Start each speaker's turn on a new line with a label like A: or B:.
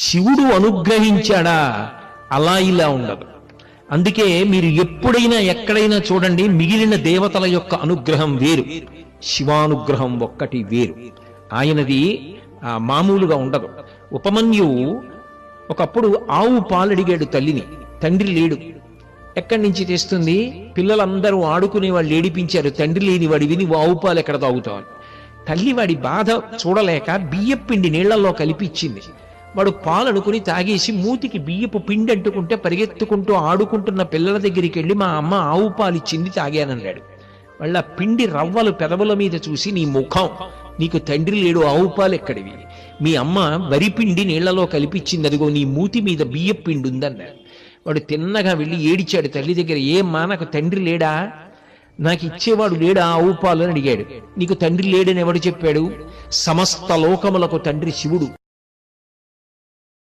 A: శివుడు అనుగ్రహించాడా, అలా ఇలా ఉండదు. అందుకే మీరు ఎప్పుడైనా ఎక్కడైనా చూడండి, మిగిలిన దేవతల యొక్క అనుగ్రహం వేరు, శివానుగ్రహం ఒక్కటి వేరు. ఆయనది మామూలుగా ఉండదు. ఉపమన్యువు ఒకప్పుడు ఆవు పాలడిగాడు తల్లిని. తండ్రి లేడు, ఎక్కడి నుంచి తెస్తుంది? పిల్లలందరూ ఆడుకునే వాళ్ళు ఏడిపించారు, తండ్రి లేని వాడివి నువ్వు ఆవు పాలు ఎక్కడ తాగుతావు? తల్లి వాడి బాధ చూడలేక బియ్యపు పిండి నీళ్లలో కలిపి ఇచ్చింది. వాడు పాలు అనుకుని తాగేసి మూతికి బియ్యపు పిండి అంటుకుంటే పరిగెత్తుకుంటూ ఆడుకుంటున్న పిల్లల దగ్గరికి వెళ్ళి మా అమ్మ ఆవు పాలు ఇచ్చింది తాగానన్నాడు. వాళ్ళ పిండి రవ్వలు పెదవుల మీద చూసి, నీ ముఖం, నీకు తండ్రి లేడు, ఆవు పాలు ఎక్కడివి? మీ అమ్మ వరిపిండి నీళ్లలో కలిపిచ్చింది, అదిగో నీ మూతి మీద బియ్యపు పిండి ఉందన్నాడు. వాడు తిన్నగా వెళ్ళి ఏడిచాడు తల్లి దగ్గర. ఏమ్మా, నాకు తండ్రి లేడా, నాకు ఇచ్చేవాడు లేడా ఆవు పాలు అని అడిగాడు. నీకు తండ్రి లేడని ఎవడు చెప్పాడు? సమస్త లోకములకు తండ్రి శివుడు.